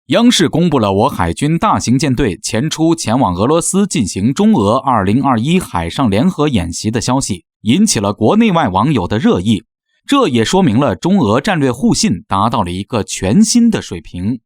央视公布了我海军大型舰队前往俄罗斯进行中俄2021海上联合演习的消息，引起了国内外网友的热议。这也说明了中俄战略互信达到了一个全新的水平。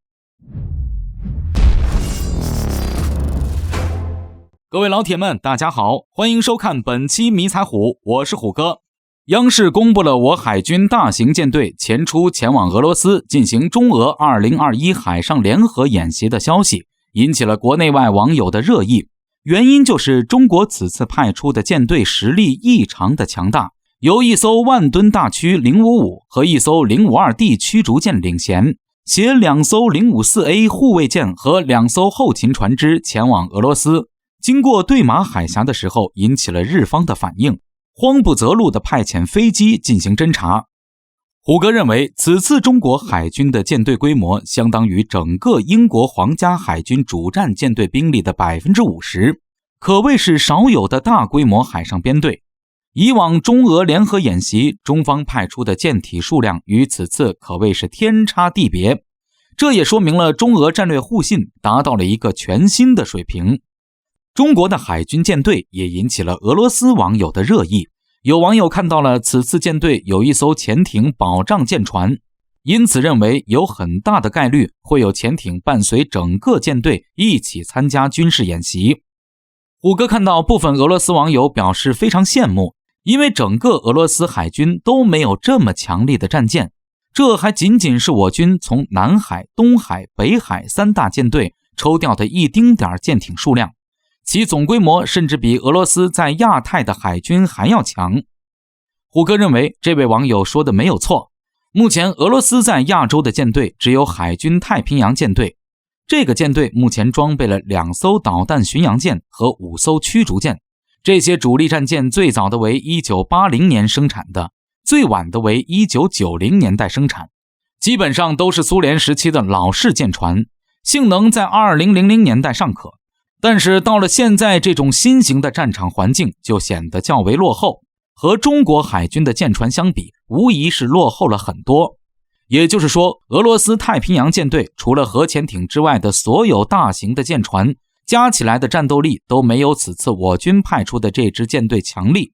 各位老铁们，大家好，欢迎收看本期迷彩虎，我是虎哥。央视公布了我海军大型舰队前往俄罗斯进行中俄2021海上联合演习的消息，引起了国内外网友的热议。原因就是中国此次派出的舰队实力异常的强大，由一艘万吨大驱055和一艘 052D 驱逐舰领衔，携2艘 054A 护卫舰和2艘后勤船只前往俄罗斯。经过对马海峡的时候，引起了日方的反应，慌不择路地派遣飞机进行侦察。虎哥认为，此次中国海军的舰队规模相当于整个英国皇家海军主战舰队兵力的 50%， 可谓是少有的大规模海上编队。以往中俄联合演习，中方派出的舰体数量与此次可谓是天差地别，这也说明了中俄战略互信达到了一个全新的水平。中国的海军舰队也引起了俄罗斯网友的热议，有网友看到了此次舰队有一艘潜艇保障舰船，因此认为有很大的概率会有潜艇伴随整个舰队一起参加军事演习。虎哥看到部分俄罗斯网友表示非常羡慕，因为整个俄罗斯海军都没有这么强力的战舰，这还仅仅是我军从南海、东海、北海3大舰队抽调的一丁点舰艇数量，其总规模甚至比俄罗斯在亚太的海军还要强。虎哥认为这位网友说的没有错，目前俄罗斯在亚洲的舰队只有海军太平洋舰队，这个舰队目前装备了2艘导弹巡洋舰和5艘驱逐舰，这些主力战舰最早的为1980年生产的，最晚的为1990年代生产，基本上都是苏联时期的老式舰船，性能在2000年代尚可，但是到了现在这种新型的战场环境就显得较为落后，和中国海军的舰船相比，无疑是落后了很多。也就是说，俄罗斯太平洋舰队除了核潜艇之外的所有大型的舰船加起来的战斗力都没有此次我军派出的这支舰队强力。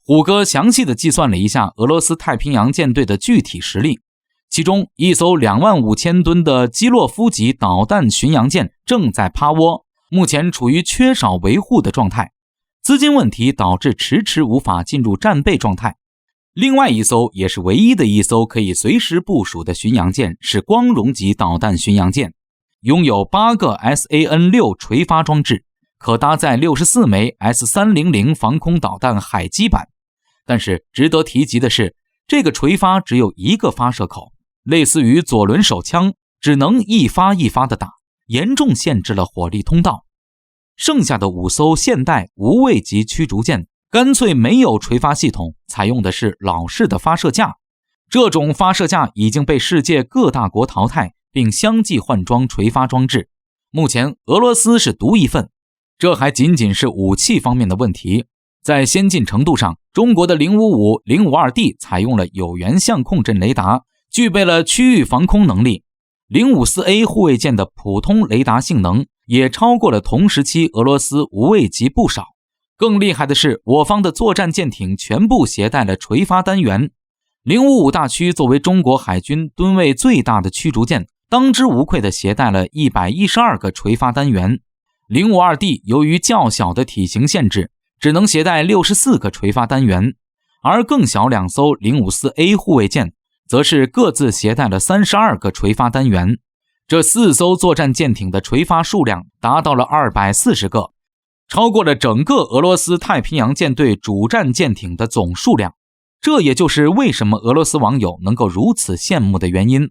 虎哥详细的计算了一下俄罗斯太平洋舰队的具体实力，其中一艘25000吨的基洛夫级导弹巡洋舰正在趴窝，目前处于缺少维护的状态，资金问题导致迟迟无法进入战备状态。另外一艘也是唯一的一艘可以随时部署的巡洋舰是光荣级导弹巡洋舰，拥有8个 SAN-6 垂发装置，可搭载64枚 S-300 防空导弹海基板。但是值得提及的是，这个垂发只有一个发射口，类似于左轮手枪，只能一发一发的打，严重限制了火力通道。剩下的5艘现代无畏级驱逐舰干脆没有垂发系统，采用的是老式的发射架。这种发射架已经被世界各大国淘汰，并相继换装垂发装置。目前俄罗斯是独一份，这还仅仅是武器方面的问题。在先进程度上，中国的055、052D 采用了有源相控阵雷达，具备了区域防空能力。054A 护卫舰的普通雷达性能也超过了同时期俄罗斯无畏级不少。更厉害的是，我方的作战舰艇全部携带了垂发单元。055大驱作为中国海军吨位最大的驱逐舰，当之无愧地携带了112个垂发单元。052D 由于较小的体型限制，只能携带64个垂发单元，而更小2艘 054A 护卫舰则是各自携带了32个垂发单元。这4艘作战舰艇的垂发数量达到了240个，超过了整个俄罗斯太平洋舰队主战舰艇的总数量。这也就是为什么俄罗斯网友能够如此羡慕的原因。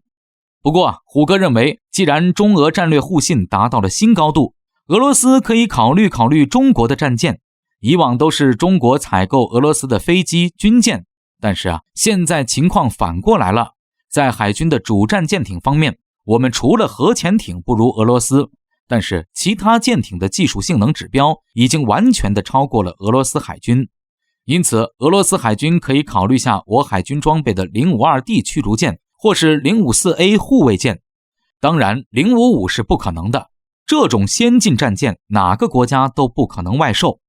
不过虎哥认为，既然中俄战略互信达到了新高度，俄罗斯可以考虑中国的战舰。以往都是中国采购俄罗斯的飞机、军舰，但是现在情况反过来了。在海军的主战舰艇方面，我们除了核潜艇不如俄罗斯，但是其他舰艇的技术性能指标已经完全的超过了俄罗斯海军。因此，俄罗斯海军可以考虑下我海军装备的 052D 驱逐舰或是 054A 护卫舰。当然055是不可能的，这种先进战舰哪个国家都不可能外售。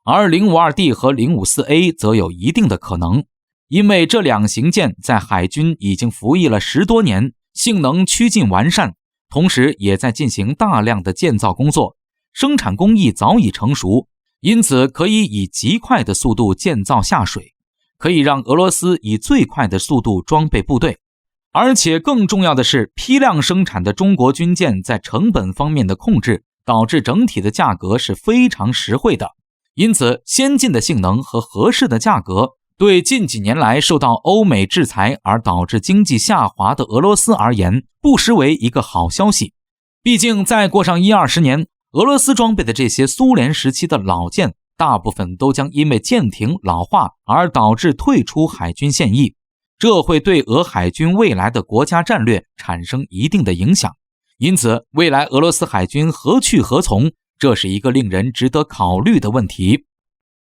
而 052D 和 054A 则有一定的可能，因为这两型舰在海军已经服役了10多年，性能趋近完善，同时也在进行大量的建造工作，生产工艺早已成熟，因此可以以极快的速度建造下水，可以让俄罗斯以最快的速度装备部队。而且更重要的是，批量生产的中国军舰在成本方面的控制，导致整体的价格是非常实惠的。因此，先进的性能和合适的价格，对近几年来受到欧美制裁而导致经济下滑的俄罗斯而言，不失为一个好消息。毕竟再过上10-20年，俄罗斯装备的这些苏联时期的老舰，大部分都将因为舰艇老化而导致退出海军现役，这会对俄海军未来的国家战略产生一定的影响。因此，未来俄罗斯海军何去何从，这是一个令人值得考虑的问题。